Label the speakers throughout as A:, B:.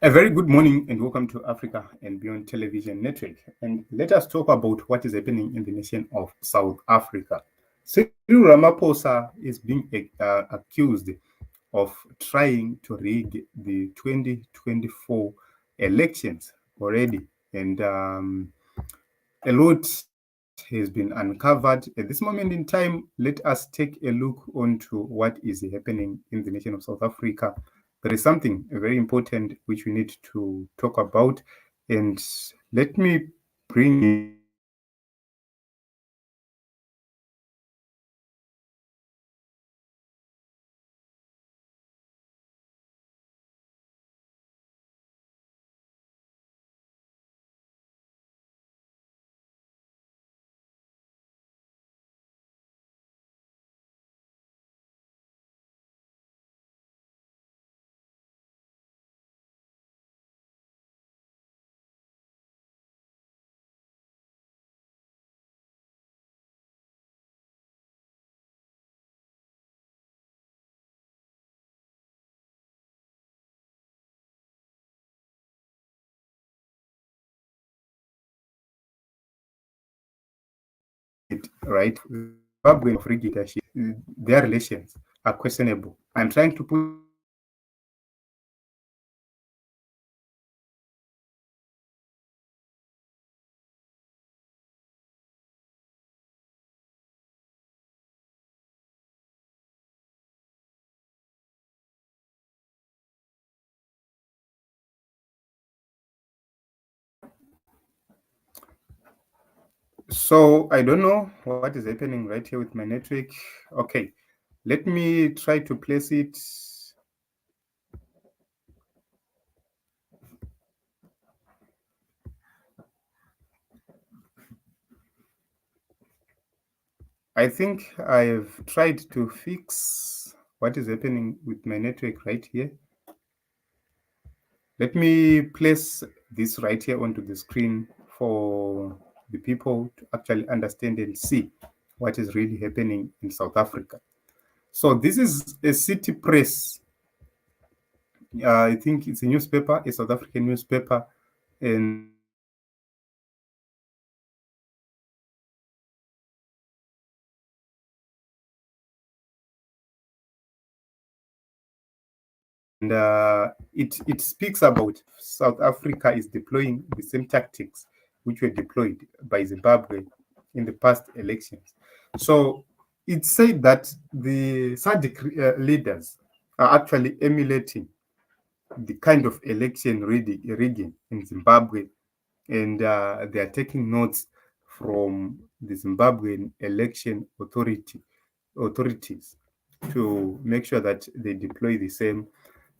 A: A very good morning and welcome to Africa and Beyond Television Network. And let us talk about what is happening in the nation of South Africa. Cyril Ramaphosa is being accused of trying to rig the 2024 elections already. And a lot has been uncovered. At this moment in time, let us take a look onto what is happening in the nation of South Africa. There is something very important which we need to talk about. And let me bring in it, right? Zimbabwe of leadership, their relations are questionable. I'm trying to put so I don't know what is happening right here with my network. Okay, let me try to place it. I think I've tried to fix what is happening with my network right here. Let me place this right here onto the screen for the people to actually understand and see what is really happening in South Africa. So this is a city press. I think it's a newspaper, a South African newspaper, and it speaks about South Africa is deploying the same tactics which were deployed by Zimbabwe in the past elections. So it said that the SADC leaders are actually emulating the kind of election rigging in Zimbabwe, and they are taking notes from the Zimbabwean election authorities to make sure that they deploy the same.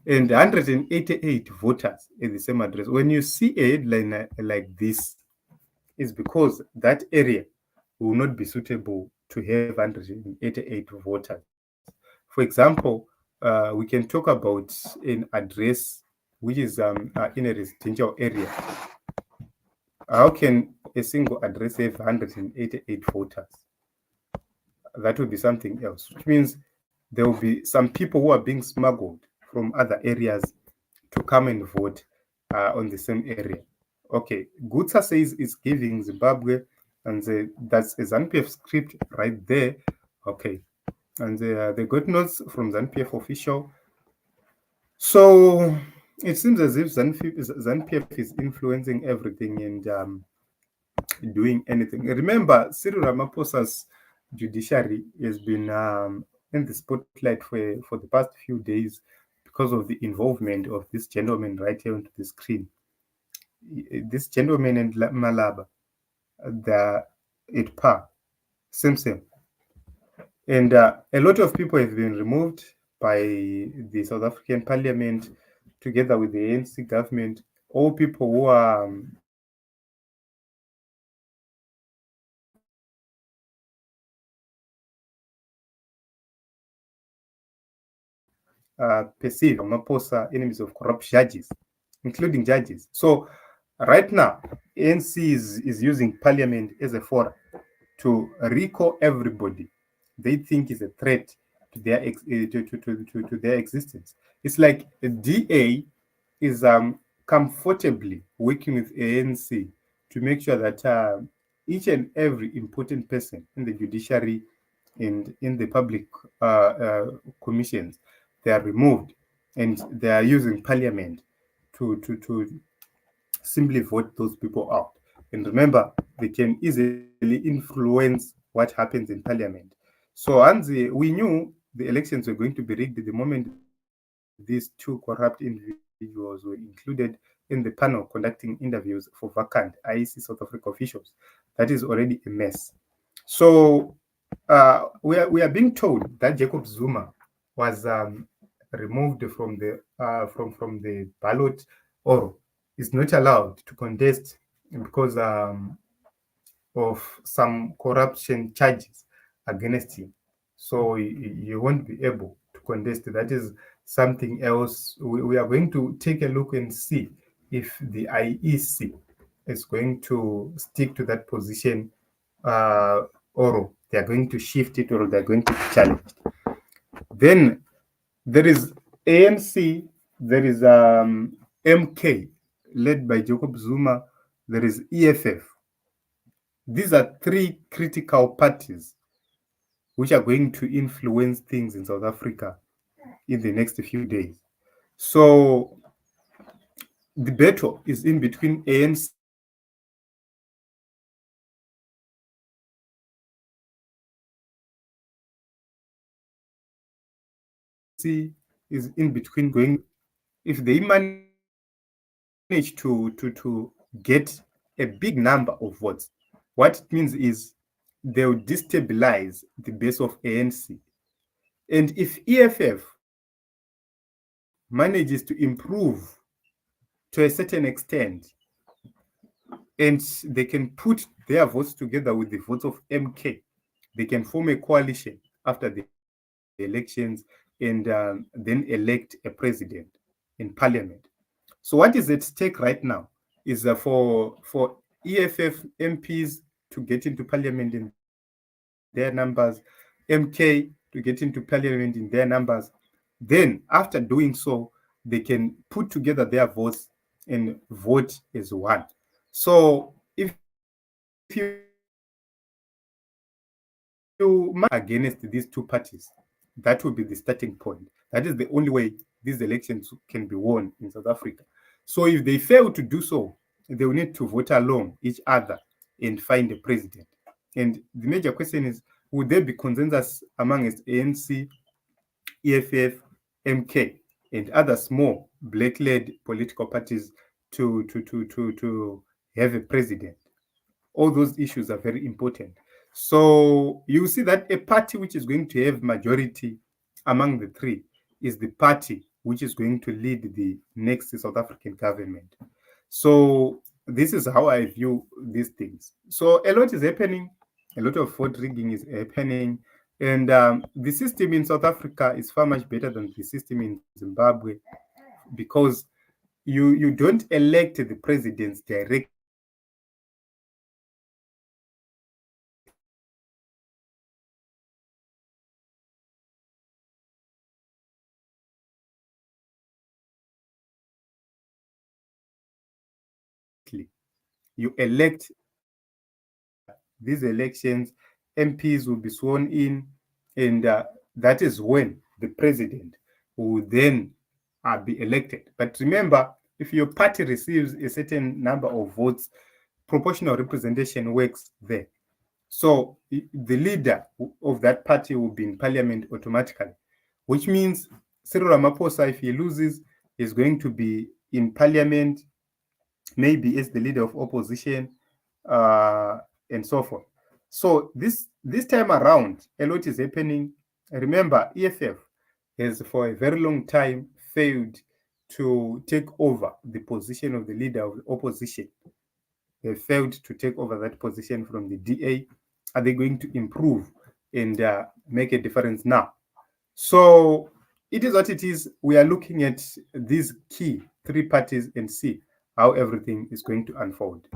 A: And 188 voters at the same address. When you see a headline like this, it's because that area will not be suitable to have 188 voters. For example, we can talk about an address which is in a residential area. How can a single address have 188 voters? That would be something else, which means there will be some people who are being smuggled from other areas to come and vote on the same area. Okay, Gutsa says it's giving Zimbabwe, and that's a ZANU PF script right there. Okay, and they got notes from ZANU PF official. So it seems as if ZANU PF is influencing everything and doing anything. Remember, Cyril Ramaphosa's judiciary has been in the spotlight for the past few days because of the involvement of this gentleman right here onto the screen. This gentleman and Malaba, they're at par, same. And a lot of people have been removed by the South African Parliament together with the ANC government. All people who are perceived Ramaphosa enemies of corrupt judges, including judges. So right now, ANC is using parliament as a forum to recall everybody they think is a threat to their to their existence. It's like a DA is comfortably working with ANC to make sure that each and every important person in the judiciary and in the public commissions, they are removed, and they are using parliament to simply vote those people out. And remember, they can easily influence what happens in parliament. So, we knew the elections were going to be rigged the moment these two corrupt individuals were included in the panel conducting interviews for vacant IEC South Africa officials. That is already a mess. So, we are being told that Jacob Zuma was removed from the ballot, or is not allowed to contest because of some corruption charges against him. So you won't be able to contest. That is something else. We are going to take a look and see if the IEC is going to stick to that position, or they are going to shift it, or they're going to challenge it. Then there is ANC, there is MK, led by Jacob Zuma, there is EFF. These are three critical parties which are going to influence things in South Africa in the next few days. So the battle is in between ANC is in between going. If they manage to get a big number of votes, what it means is they'll destabilize the base of ANC. And if EFF manages to improve to a certain extent, and they can put their votes together with the votes of MK, they can form a coalition after the elections, and then elect a president in parliament. So what is at stake right now is for EFF MPs to get into parliament in their numbers, MK to get into parliament in their numbers. Then after doing so, they can put together their votes and vote as one. So if you manage against these two parties, that will be the starting point. That is the only way these elections can be won in South Africa. So if they fail to do so, they will need to vote along each other and find a president. And the major question is, would there be consensus amongst ANC, EFF, MK, and other small black-led political parties to have a president? All those issues are very important. So you see that a party which is going to have majority among the three is the party which is going to lead the next South African government. So this is how I view these things. So a lot is happening, a lot of vote rigging is happening, and the system in South Africa is far much better than the system in Zimbabwe, because you don't elect the presidents directly. You elect these elections, MPs will be sworn in, and that is when the president will then be elected. But remember, if your party receives a certain number of votes, proportional representation works there. So the leader of that party will be in parliament automatically, which means Cyril Ramaphosa, if he loses, is going to be in parliament, maybe as the leader of opposition, uh, and so forth. So this time around, a lot is happening. Remember, EFF has for a very long time failed to take over the position of the leader of the opposition. They failed to take over that position from the DA. Are they going to improve and make a difference now? So it is what it is. We are looking at these key three parties and see how everything is going to unfold.